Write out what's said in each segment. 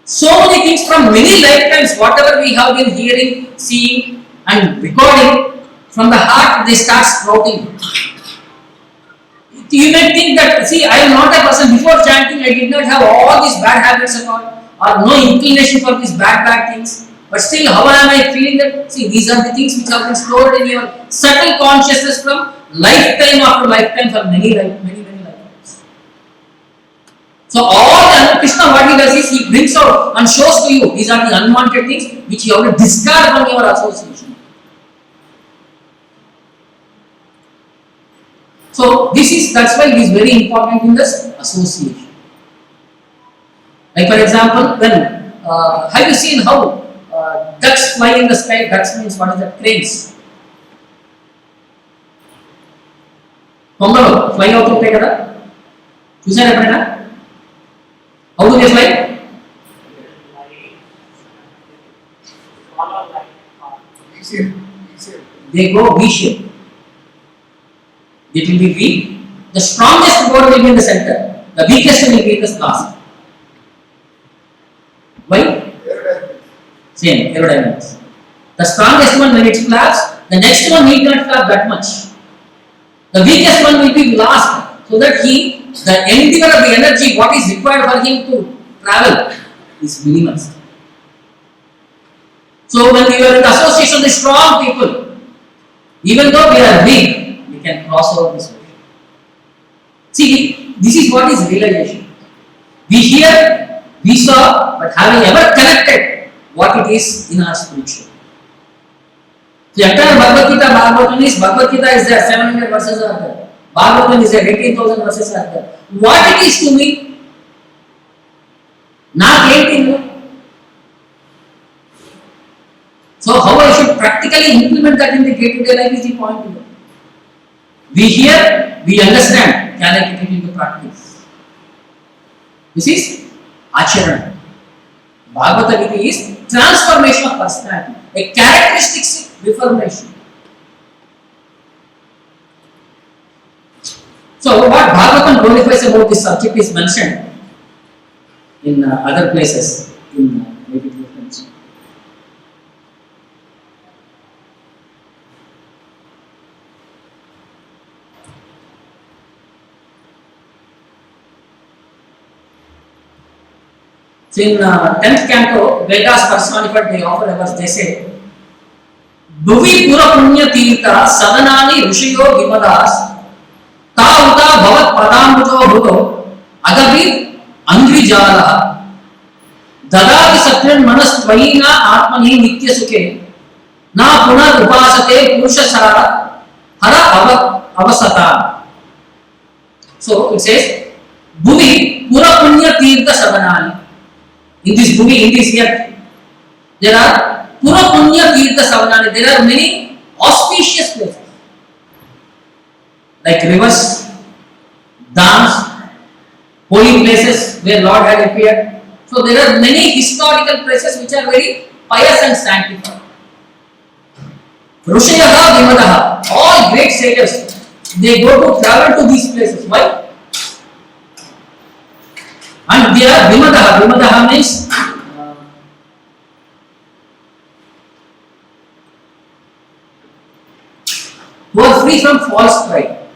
So many things from many lifetimes, whatever we have been hearing, seeing, and recording, from the heart they start sprouting. You may think that, see, I am not a person, before chanting I did not have all these bad habits at all, or no inclination for these bad things. But still, how am I feeling that? See, these are the things which have been stored in your subtle consciousness from lifetime after lifetime for many lifetimes. So all the Krishna, what he does is he brings out and shows to you these are the unwanted things which you have to discard from your association. So that's why it is very important in this association. Like for example, when have you seen how ducks fly in the sky? Ducks means what is that? Cranes. Kongalo fly out of together. Chusara eppadaina? How do they fly? They go V-shape. It will be weak. The strongest board will be in the center. The weakest will be in the last. Why? Same, aerodynamics. The strongest one when it flaps, the next one need not flap that much. The weakest one will be last, so that the endeavor of the energy, what is required for him to travel, is minimized. So when we are in association with strong people, even though we are weak, we can cross over this ocean. See, this is what is realization. We hear, we saw, but have we ever connected what it is in our spiritual? The entire Bhagavad Gita is there, 700 verses are there. Bhagavatam is there, 18,000 verses are there. What it is to me? Not 18. So how I should practically implement that in the day-to-day life is the point here. We hear, we understand, can I put it into practice? This is Acharana. Bhagavad Gita is transformation of personality, a characteristic reformation. So what Bhagavatam glorifies about this subject is mentioned in other places in maybe different. So in 10th canto, Vedas personified the offer verse, they say, Bhuvi pura punya tirtha sadanani rishiyo vimadas ta uta bhavat padambujo bhuto agabir angrijala dadati satyan manas tvayina atmani nitya sukhe na punar upasate purusha sara hara avasata. So it says, Bhuvi pura punya tirtha sadanani. In this bhumi, in this earth, there are pura punya tirtha savanani. There are many auspicious places, like rivers, dams, holy places where Lord had appeared. So there are many historical places which are very pious and sanctified. Rushayaha Vimadaha, all great sages, they go to travel to these places. Why? And they are Vimadaha. Vimadaha means who are free from false pride.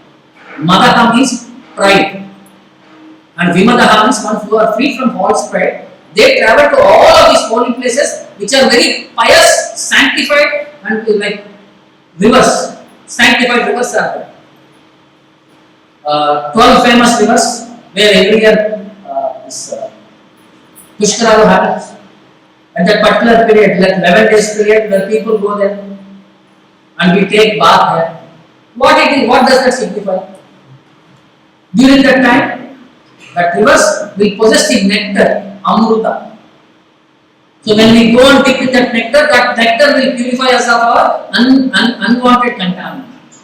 Madaha means pride. And Vimadaha means one who are free from false pride. They travel to all of these holy places which are very pious, sanctified, and like rivers. Sanctified rivers are there. 12 famous rivers where every year Pushkara happens at that particular period, like 11 days period, where people go there and we take bath there. What does that signify? During that time, that rivers will possess the nectar, amruta. So when we go and dip in that nectar will purify us of our unwanted contaminants.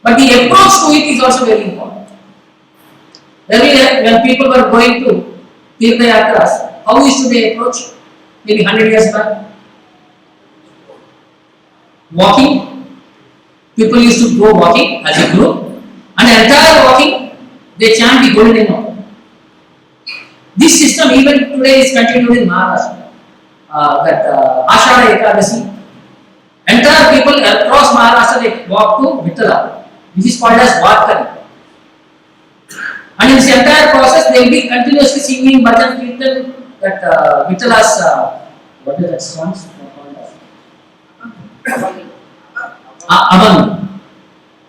But the approach to it is also very important. Earlier, when people were going to Tirtha Yatras, how used to they approach? Maybe 100 years back. Walking. People used to go walking as a group, and entire walking, they chant the golden name. This system even today is continued in Maharashtra. That Ashara Ekadasi. Entire people across Maharashtra they walk to Vittala. This is called as Varkari. And in this entire process they will be continuously singing bhajan kirtan that Vittala's what is that song? Avan.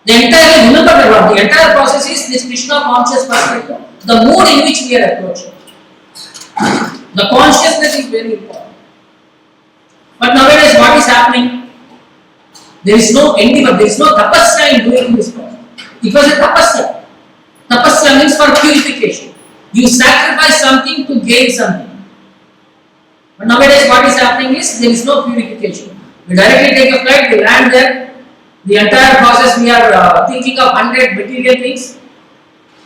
The entire remember the entire process is this Krishna conscious perspective, the mood in which we are approaching. The consciousness is very important. But nowadays what is happening? There is no endeavor, there is no tapasya in doing this process. It was a tapasya. Tapasya means for purification. You sacrifice something to gain something. But nowadays what is happening is there is no purification. We directly take a flight, we land there. The entire process we are thinking of 100 material things.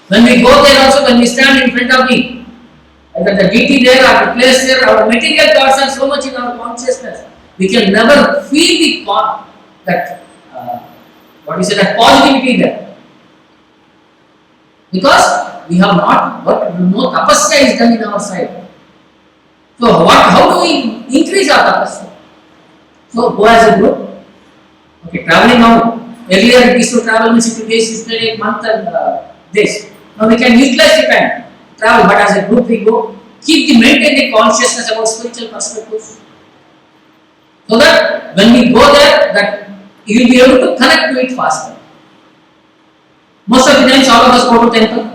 When we go there also, when we stand in front of either the deity there or the place there, our material thoughts are so much in our consciousness. We can never feel that that positivity there. Because we have not worked, no tapasya is done in our side. So how do we increase our tapasya? So go as a group. Okay, traveling now. Earlier it used to travel means it days, a month and days. Now we can utilize the time travel, but as a group we go. Keep the maintain the consciousness about spiritual perspectives, so that when we go there, that you will be able to connect to it faster. Most of the times, all of us go to temple.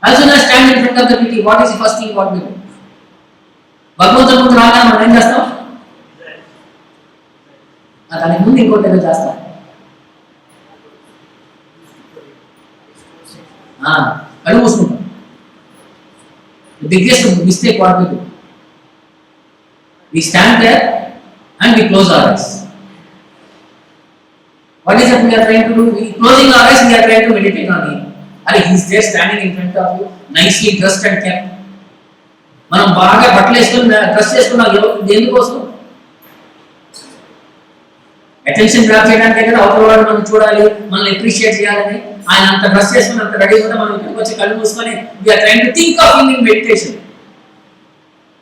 As soon as stand in front of the deity, what is the first thing what we do? Bhagavatam mundu raga మనం ఏం చేస్తాం? దానికి ముందు ఇంకోటి ఏదో చేస్తాం. కళ్ళు మూసుకుంటాం. The biggest mistake what we do? We stand there and we close our eyes. What is it we are trying to do? Closing our eyes, we are trying to meditate on him. He is there standing in front of you, nicely dressed and kept. మనం బాగా బట్టలు వేసుకొని dress చేసుకున్నాం దేనికోసం? Attention grab చేయడానికి కదా, అవతల వాడు మనం చూడాలి, మనల్ని అప్రిషియేట్ చేయాలని. ఆయన అంత డ్రెస్ చేసుకుని అంత రెడీ ఉంటే మనం ఇక్కడికి వచ్చి కళ్ళు మూసుకొని we're trying to think of him in meditation.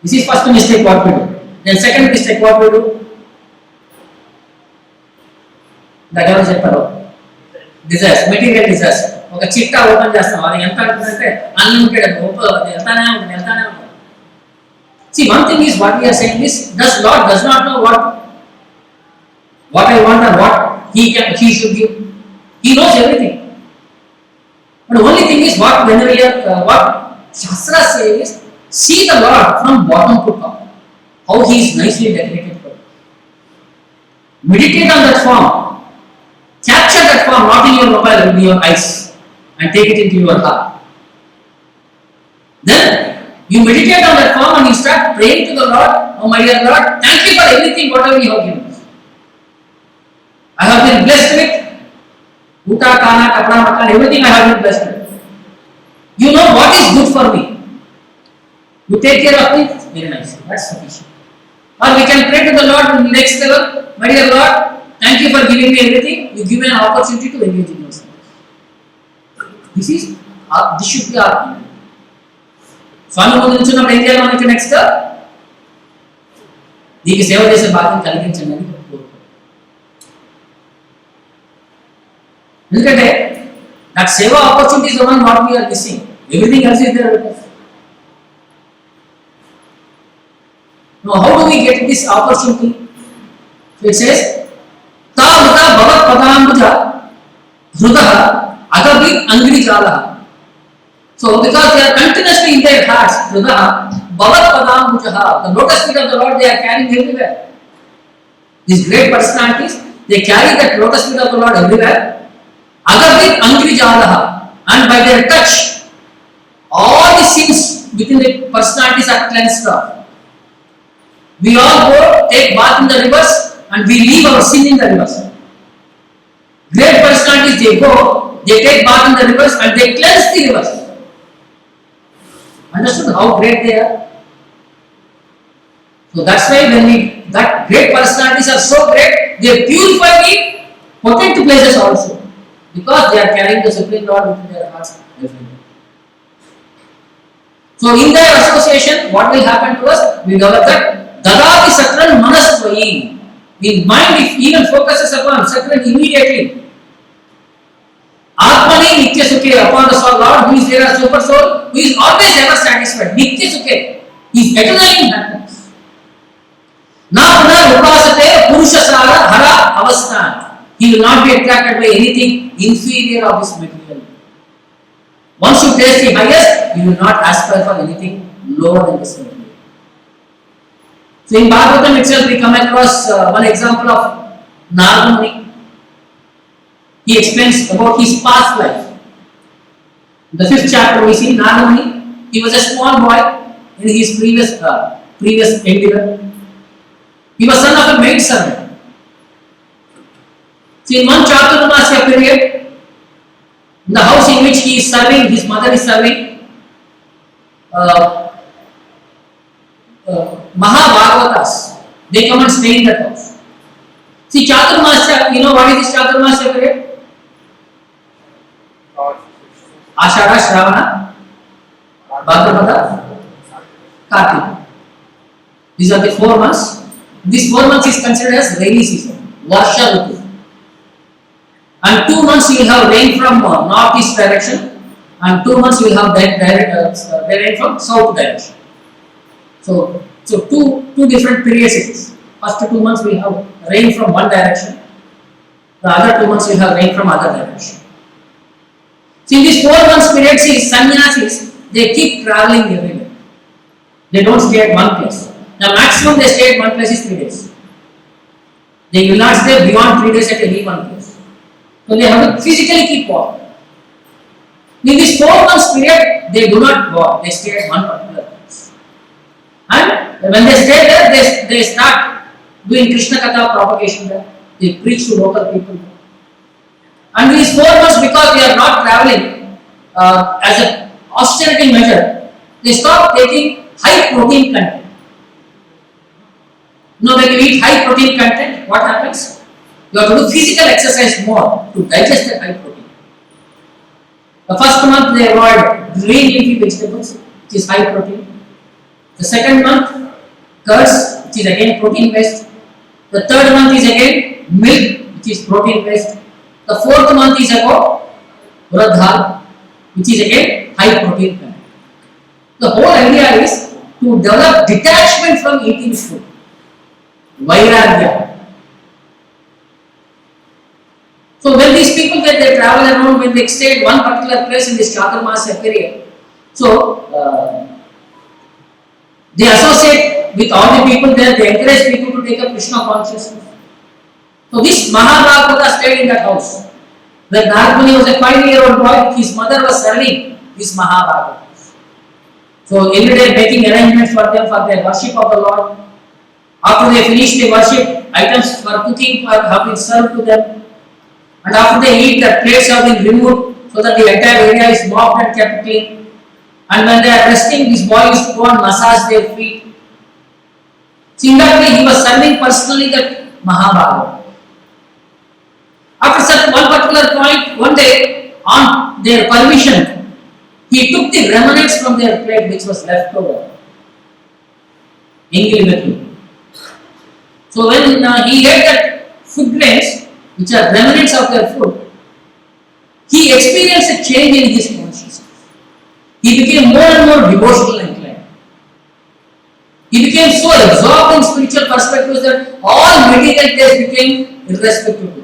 This is first mistake what we do. Then second mistake what we do? దగ్గర చెప్పారు డిజైర్స్, మెటీరియల్ డిజైర్స్. ఒక చిట్టా ఓపెన్ చేస్తాం, అది ఎంత అంటుందంటే అన్లిమిటెడ్, వెళ్తానే ఉంటుంది. See, one thing is what we are saying is, Lord does not know what I want or what he should give. He knows everything. But the only thing is what Shastra says, see the Lord from bottom to top. How he is nicely decorated. Meditate on that form. Capture that form not in your mobile, in your eyes, and take it into your heart. Then you meditate on that form and you start praying to the Lord. Oh my dear Lord, thank you for everything whatever you have given us. I have been blessed with Uta, Kana, Kapra, Makan, everything I have been blessed with. You know what is good for me. You take care of it, very nice. That's sufficient. Or we can pray to the Lord in the next level. My dear Lord, thank you for giving me everything. You give me an opportunity to engage in yourself. This should be our plan. స్వామి ముందు నుంచున్నప్పుడు ఏం చేయాలి మనకి? Next నీకు సేవ చేసే భాగ్యం కలిగించండి అని కోరుకోవాలి. ఎందుకంటే that seva opportunity is the one what we are missing. Everything else is there with us. Now how do we get this opportunity? So it says ta uta bhavat padambuja hrudah agabit angri jala. So because they are continuously in their hearts, hrudah bhavat padambuja, the lotus feet of the Lord they are carrying everywhere. These great personalities, they carry that lotus feet of the Lord everywhere. Agabit angri jala, and by their touch all the sins within the personalities are cleansed off. We all go take bath in the rivers and we leave our sin in the rivers. Great personalities, they go, they take bath in the rivers and they cleanse the rivers. Understood how great they are? So that's why that great personalities are so great, they purify the potent places also, because they are carrying the Supreme Lord within their hearts. So So in their association, what will happen to us? We develop that Dadati Sakran Manasvayi. The mind, if even focuses upon Sakran immediately. Atmani Nitya Sukhe, upon the soul, Lord who is there as super soul, who is always ever satisfied. Nitya Sukhe. He is eternally in happiness. Na Punar Upasate Purushasara Hara Avasthan. He will not be attracted by anything inferior of this material. Once you taste the highest, you will not aspire for anything lower than this material. So in Bhagavatam itself, we come across one example of Narada Muni. He explains about his past life. In the 5th chapter, we see Narada Muni. He was a small boy in his previous endeavor. He was son of a maid servant. So in one Chaturmasya period, in the house in which he is serving, his mother is serving, Mahavishnu, they come and stay in that house. See, Chaturmasya, you know what is this Chaturmasya period? Ashara, Shravana, Bhadrapada, Kartika. These are the 4 months. This 4 months is considered as rainy season, Varsha Ritu. And 2 months you will have rain from northeast direction, and 2 months you will have rain from south direction. So two different periods it is. First 2 months we have rain from one direction, the other 2 months we have rain from other direction. See, in this 4 months period, see, sannyasis, they keep traveling everywhere. They don't stay at one place. The maximum they stay at one place is 3 days. They will not stay beyond 3 days at any one place. So they have to physically keep walking. In this 4 months period, they do not walk, they stay at one particular place. And when they stay there, they start doing Krishna Katha propagation there. They preach to local people. And these 4 months, because they are not traveling as an austerity measure, they stop taking high protein content. Now, when you eat high protein content, what happens? You have to do physical exercise more to digest that high protein. The first month they avoid green leafy vegetables, which is high protein. The second month, curds, which is again protein based. The third month is again milk, which is protein based. The fourth month is about urad dal, which is again high protein content. The whole idea is to develop detachment from eating food. Vairagya. So when these people they travel around, when they stay at one particular place in this Chaturmasya period, so they associate with all the people there, they encourage people to take up Krishna consciousness. So this Mahabharata stayed in that house. When Narada Muni was a 5-year-old boy, his mother was serving this Mahabharata. So every day making arrangements for them for their worship of the Lord. After they finish the worship, items for cooking have been served to them. And after they eat, the plates have been removed so that the entire area is mopped and kept clean. And when they are resting, this boy used to go and massage their feet. So in that way, he was serving personally that Mahabharata. After such one particular point, one day, on their permission, he took the remnants from their plate which was left over. So when he ate that food grains, which are remnants of their food, he experienced a change in his consciousness. He became more and more devotional inclined. He became so absorbed in spiritual perspectives that all material tastes became irrespective.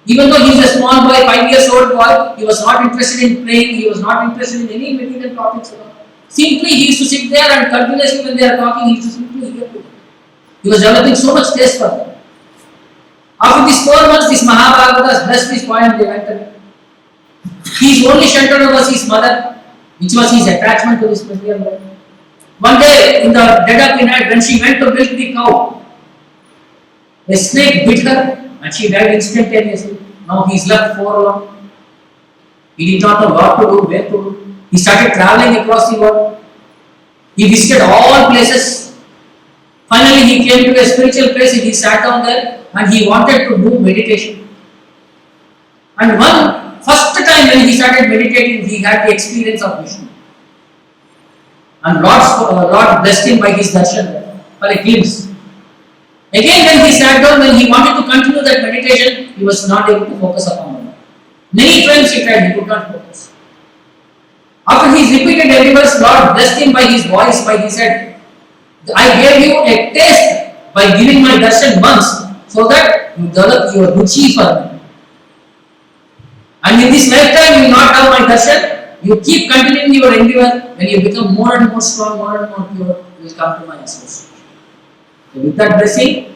Even though he is a small boy, 5 years old boy, he was not interested in playing, he was not interested in any material topics at all. Simply he used to sit there and continuously when they are talking, he used to simply hear to them. He was developing so much taste for them. After these 4 months, this Mahabharata has blessed this boy and they went away. His only shelter was his mother, which was his attachment to this material world. One day, in the dead of the night, when she went to milk the cow, a snake bit her and she died instantaneously. Now he is left forlorn. He did not know what to do, where to do. He started traveling across the world. He visited all places. Finally, he came to a spiritual place and he sat down there and he wanted to do meditation. And first time when he started meditating, he had the experience of Vishnu. And Lord blessed him by his darshan for a glimpse. Again, when he sat down, when he wanted to continue that meditation, he was not able to focus upon Lord. Many times he tried, he could not focus. After his repeated endeavors, Lord blessed him by his voice, by his head. I gave you a taste by giving my darshan once, so that you develop your ruchi for me. And in this lifetime, you will not have my darshan. You keep continuing your endeavor. When you become more and more strong, more and more pure, you will come to my association. So with that blessing,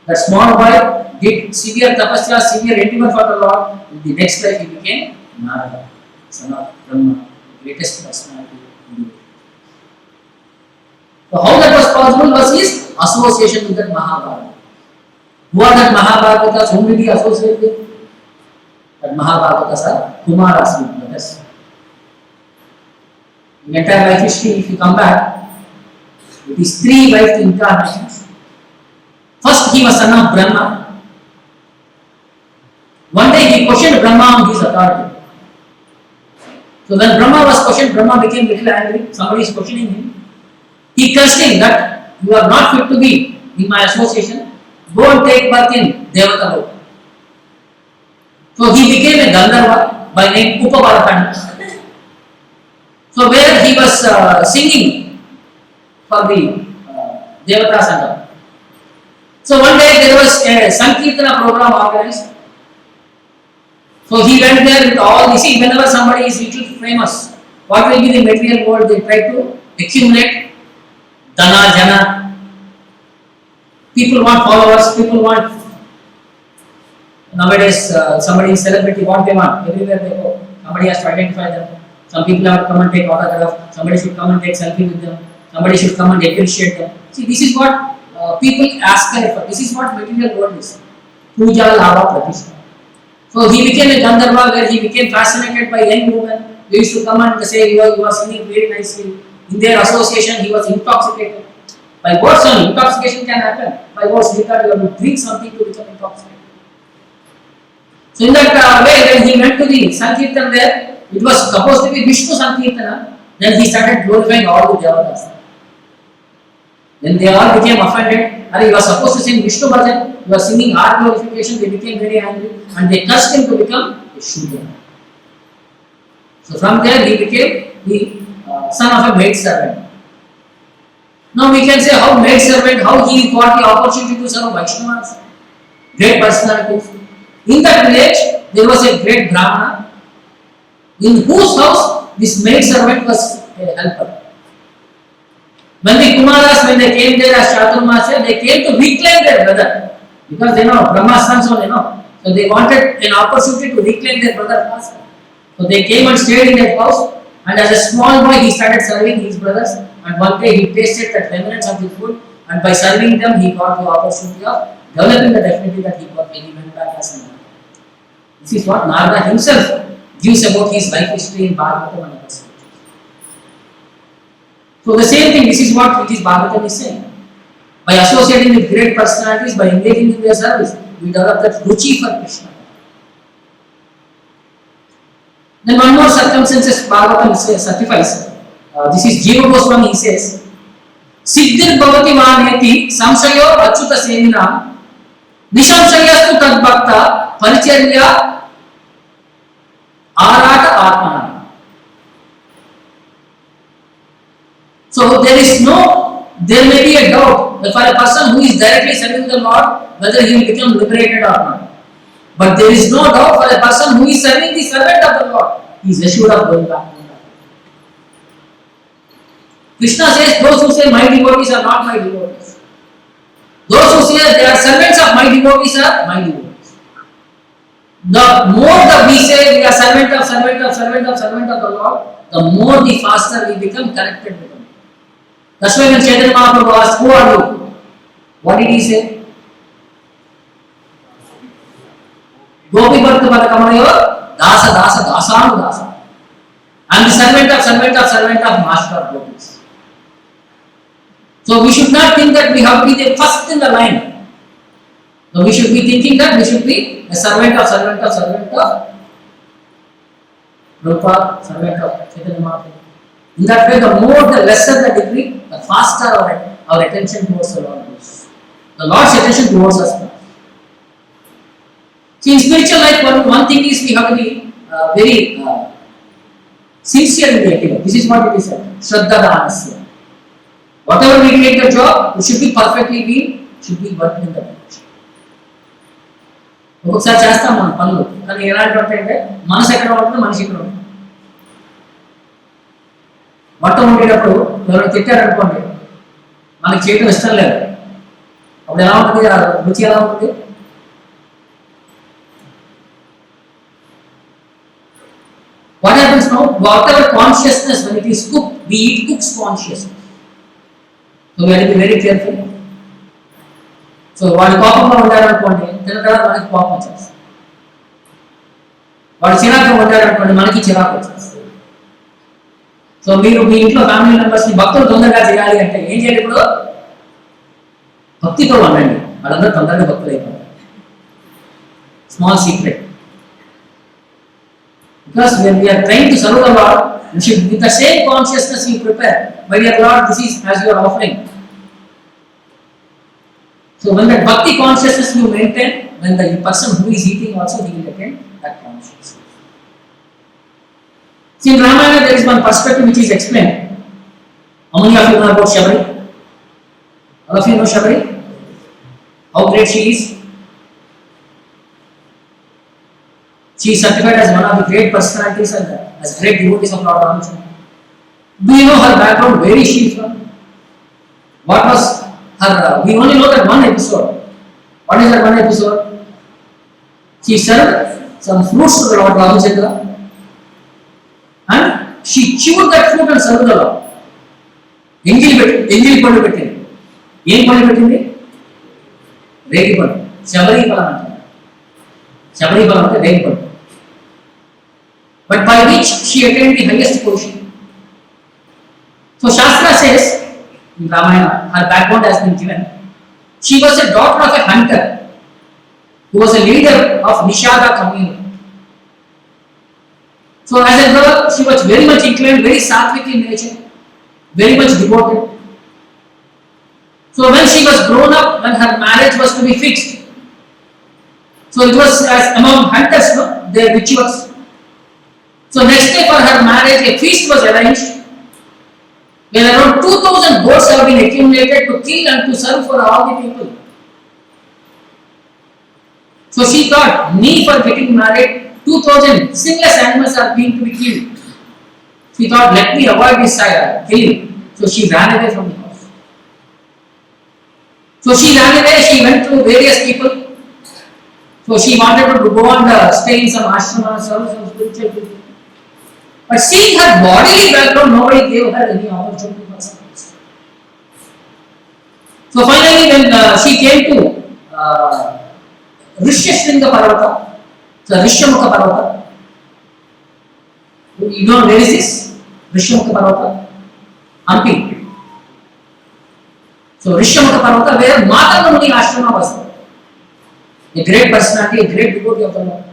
that small boy did severe tapasya, severe endeavor for the Lord. In the next life, he became Narada, son of Brahma, the greatest personality in the world. So how that was possible was his association with that Mahabharata. Who are that Mahabharatas? Whom did he associate with? That Mahabharatas are Kumaras, brothers. In entire life history, if you come back, it is 3 life incarnations. First, he was son of Brahma. One day he questioned Brahma on his authority. So when Brahma was questioned, Brahma became little angry. Somebody is questioning him. He cursed him that you are not fit to be in my association. Go and take birth in Devata Lok. So he became a Gandharva by name Upavaratana. So where he was singing for the Devata Sangam. So one day there was a Sankirtana program organized. So he went there with all the, see, whenever somebody is little famous, what will be the material world? They try to accumulate Dana, Jana. People want followers, people want, nowadays somebody is celebrity, what they want, everywhere they go. Somebody has to identify them. Some people have to come and take autograph, somebody should come and take selfie with them, somebody should come and appreciate them. See, this is what people aspire for. This is what material world is. Puja, lava, pratishtha. So he became a Gandharva where he became fascinated by young women. They used to come and say you are singing very nicely. In their association, he was intoxicated. By words only, intoxication can happen. By words, you have to drink something to become intoxicated. So in that way, when he went to the Sankirtan there, it was supposed to be Vishnu Sankirtana. Then he started glorifying all the Devatas. Then they all became offended. He was supposed to sing Vishnu Bhajan. He was singing art glorification. They became very angry and they cursed him to become a Shudra. So from there he became the son of a maid servant. Now we can say how maid servant, how he got the opportunity to serve Vaishnavas, great personalities. In that village there was a great Brahmana in whose house this maid servant was a helper. When the Kumaras, when they came there as Chaturmasya, they came to reclaim their brother. Because they know, Brahma's sons only know. So they wanted an opportunity to reclaim their brother faster. So they came and stayed in that house. And as a small boy, he started serving his brothers. And one day he tasted the remnants of the food. And by serving them, he got the opportunity of developing the definity that he got when he went back as a man. This is what Narada himself gives about his life history in Bhagavatam and others. So the same thing, this is what Bhagavatam is saying. By associating with great personalities, by engaging in their service, we develop that ruchi for Krishna. Then one more circumstances Bhagavatam certifies. This is Jiva Goswami, he says, Siddhir bhavati vaneti samsayo achyuta senina nishamsayastu tadbhakta paricharya arata atmana. So there may be a doubt for a person who is directly serving the Lord whether he will become liberated or not. But there is no doubt for a person who is serving the servant of the Lord, he is assured of going back to God. Krishna says, those who say my devotees are not my devotees. Those who say they are servants of my devotees are my devotees. The more that we say we are servant of the Lord, the more the faster we become connected with Him. That's why when Chaitanya Mahaprabhu asked, who are you? What did he say? Gopi Bharta Bhatakamayo, Dasanu Dasa. I am the servant of Master of Gopis. So we should not think that we have to be the first in the line. So we should be thinking that we should be a servant of Prabhupada, servant of Chaitanya Mahaprabhu. In that way, the more, the lesser the degree, the faster our attention towards the Lord goes. The Lord's attention towards us. See, in spiritual life, one thing is we have to be very sincere in the activity. This is what it is said. Shraddha Dhanasya. Whatever we take the job, we should be perfectly should be working in the direction. ఒక్కొక్కసారి చేస్తాం మనం పనులు, కానీ ఎలాంటి ఉంటాయంటే మనసు ఎక్కడ ఉంటుంది, మనిషి ఇక్కడ ఉంటుంది. వంట ఉండేటప్పుడు ఎవరైనా తిట్టారనుకోండి, మనకి చేయడం ఇష్టం లేదు, అప్పుడు ఎలా ఉంటుంది, రుచి ఎలా ఉంటుంది? What happens now? Whatever consciousness, when it is cooked, we eat cook's consciousness. So we have to be very careful. So వాడు కోపంగా ఉండాలనుకోండి, తిన్న తర్వాత మనకి కోపం వచ్చేస్తుంది. వాడు చిరాకుగా ఉండాలనుకోండి, మనకి చిరాకు వచ్చేస్తుంది. సో మీరు మీ ఇంట్లో ఫ్యామిలీ మెంబర్స్ని భక్తులు తొందరగా చేయాలి అంటే ఏం చేయాలి? ఇప్పుడు భక్తితో ఉండండి, వాళ్ళందరూ తొందరగా భక్తులు అయిపోతారు. Small secret. Because when we are trying to serve the Lord, we should, with the same consciousness we prepare. My dear Lord, this is as your offering. So when that bhakti consciousness you maintain, when the person who is eating also he will attain that consciousness. See, in Ramayana there is one perspective which is explained. How many of you know about Shabari? All of you know Shabari? How great she is? She is certified as one of the great personalities and as great devotees of Lord Ramachandra. Do you know her background? Where is she from? What was her? We only know that one episode. What is that one episode? She served some fruits to the Lord Ramachandra, and she chewed that fruit and served the Lord. Engili pandu pettindi. Em pandu pettindi? Regi pandu. Shabari palam antaru. Shabari palam ante regi pandu. But by which she attained the highest position. So Shastra says in Ramayana, her background has been given. She was a daughter of a hunter who was a leader of Nishada community. So as a girl, she was very much inclined, very sattvic in nature, very much devoted. So when she was grown up, when her marriage was to be fixed, so it was as among hunters, no, their rituals. So next day for her marriage, a feast was arranged, when around 2,000 goats have been accumulated to kill and to serve for all the people. So she thought, me for getting married, 2,000 sinless animals are being to be killed. She thought, let me avoid this killing. So she ran away from the house. So she ran away, she went through various people. So she wanted to go and stay in some ashrama, serve some spiritual people. But seeing her bodily background, nobody gave her any opportunity for service. So finally, when she came to Rishyashringa Parvata, so Rishyamukha Parvata, you know where is this? Rishyamukha Parvata? Hampi. So Rishyamukha Parvata, where Mahatma Muni Ashrama was there. A great personality, a great devotee of the Lord.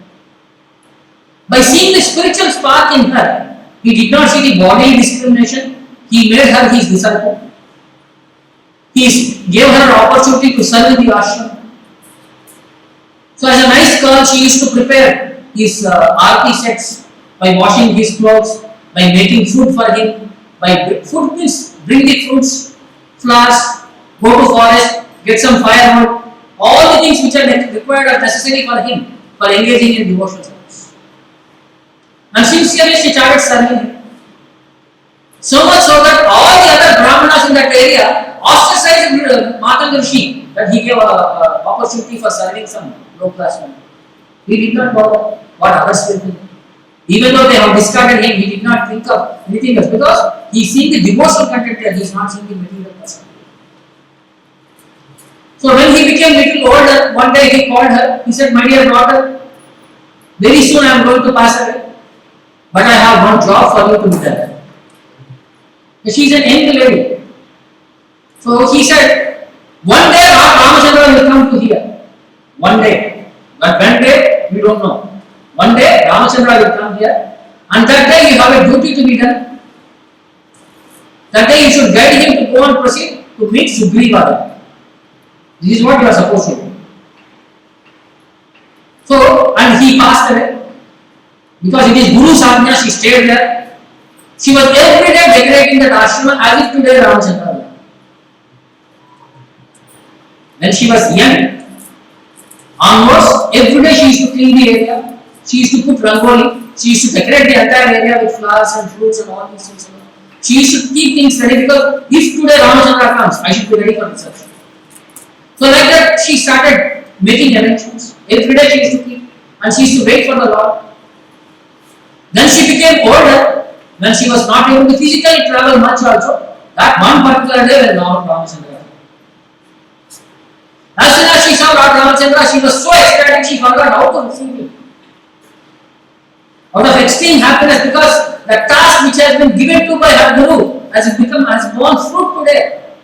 By seeing the spiritual spark in her, he did not see the bodily discrimination. He made her his disciple. He gave her an opportunity to serve in the ashram. So as a nice girl, she used to prepare his aarti sets by washing his clothes, by making food for him. By food means bring the fruits, flowers, go to forest, get some firewood, all the things which are required or necessary for him for engaging in devotional service. And sincerely she started serving him. So much so that all the other Brahmanas in that area ostracized Mahatma Rishi that he gave an opportunity for serving some low class man. He did not bother what others will do. Even though they have discarded him, he did not think of anything else because he is seeing the devotional content there, he is not seeing the material person. So when he became little older, one day he called her, he said, my dear daughter, very soon I am going to pass away, but I have one job for you to be done. She is an young lady. So he said, one day Ramachandra will come to here. One day. But when day, we don't know. One day Ramachandra will come here, and that day you have a duty to be done. That day you should guide him to go and proceed to meet Sugriva. This is what you are supposed to do. So, and he passed away. Because it is Guru's Ajna, she stayed there. She was every day decorating that ashrama as if today Ramachandra. When she was young, onwards, every day she used to clean the area. She used to put rangoli. She used to decorate the entire area with flowers and fruits and all these things. She used to keep things ready because if today Ramachandra comes, I should be ready for reception. So like that, she started making arrangements. Every day she used to keep, and she used to wait for the Lord. Then she became older, when she was not able to physically travel much also. That one particular day when Lord Ramachandra. As soon as she saw Lord Ramachandra, she was so ecstatic, she forgot how to receive him. Out of extreme happiness, because the task which has been given to by her Guru has borne fruit today.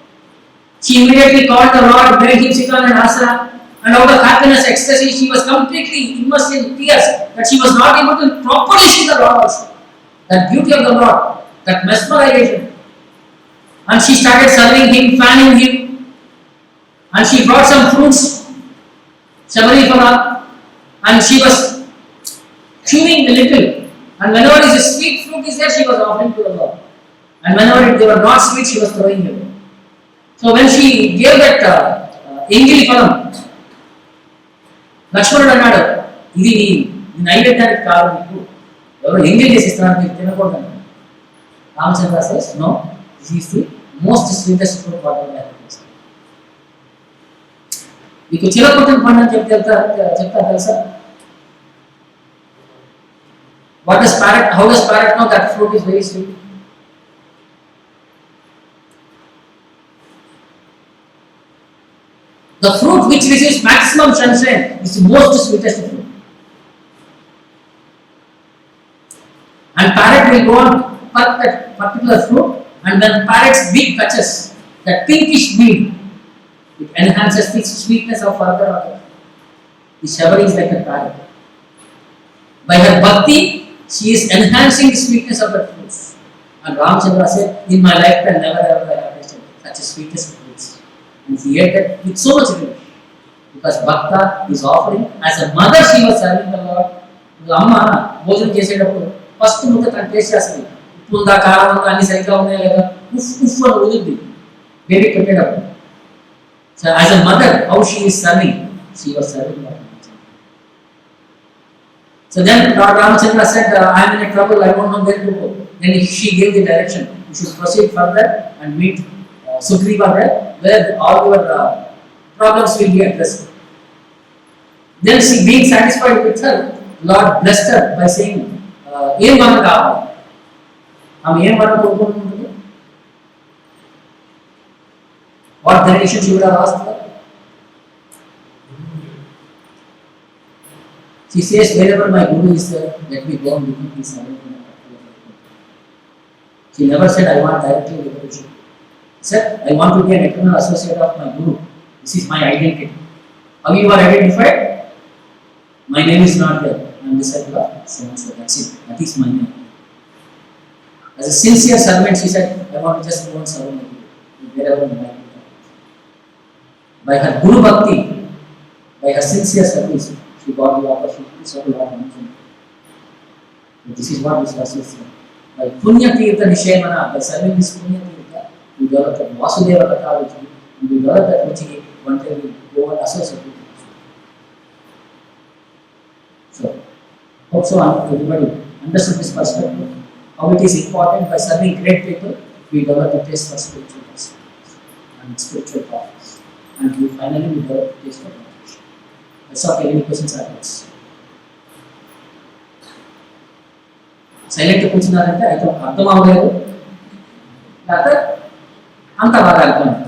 She immediately called the Lord, made him sit on an asana, and out of happiness, ecstasy, she was completely immersed in tears that she was not able to properly see the Lord also. That beauty of the Lord, that mesmerization. And she started serving him, fanning him, and she brought some fruits, Shabari for her, and she was chewing a little. And whenever a sweet fruit is there, she was offering to the Lord. And whenever they were not sweet, she was throwing them. So when she gave that Engili Phalam, Lakshmana అన్నాడు ఇది నైవేద్యానికి కాదు మీకు ఎవరో ఎంగిల్ చేసి ఇస్తున్నారు మీరు తినకూడదు అన్నాడు. Ramachandra says no, this is the most sweetest fruit what I have tasted. మీకు చిలకొట్టని పండు అని చెప్తా తెలుసా? How does parrot know that fruit is very sweet? The fruit which receives maximum sunshine is the most sweetest fruit. And parrot will go on cut that particular fruit, and when parrot's beak touches that pinkish bead, it enhances the sweetness of further order. The Shabari is like a parrot. By her bhakti, she is enhancing the sweetness of the fruits. And Ramachandra said, in my lifetime never ever I have tasted such a sweetest fruits. And he ate that with so much relish. Because Bhakta is offering, as a mother she was serving the Lord. Amma, భోజనం చేసేటప్పుడు first ముద్ద తను taste చేస్తుంది. ఉప్పు ఉందా, కారం ఉందా, అన్ని సరిగ్గా ఉన్నాయా లేదా, ఉఫ్ అని వదులుద్ది బేబీ పెట్టేటప్పుడు. So as a mother, how she is serving, she was serving Lord Ramachandra. So then Lord Ramachandra said, I am in a trouble, I don't know where to go. Then she gave the direction. You should proceed further and meet Sugriva there, where all your problems will be addressed. Then she, being satisfied with her, Lord blessed her by saying, "Em varam kavali." Am em varam korukuntundi? What direction she would have asked her? She says, wherever my Guru is there, let me go and become his servant. She never said, I want directly devotion. She said, I want to be an eternal associate of my Guru. This is my identity. How you are identified? My name is not there. I am disciple of so-and-so. That's it. That is my name. As a sincere servant, she said, I want to just go and serve my Guru. Wherever my life is. By her Guru Bhakti, by her sincere service, she got the opportunity to serve Lord Ramachandra. This is what this verse is saying. By Punya Tirtha Nishayamana, by serving this Punya Tirtha, we develop that Vasudeva Katha, and we develop that which one day we go and associate with. So, hope so everybody understood this perspective, how it is important by serving great people, we develop a taste for spiritual aspects and spiritual topics, and we finally develop a taste for meditation. That's okay, any questions or comments? Silent కూర్చున్నారంటే అయితే అర్థం అవ్వలేదు లేకపోతే అంత బాగా అర్థమైంది.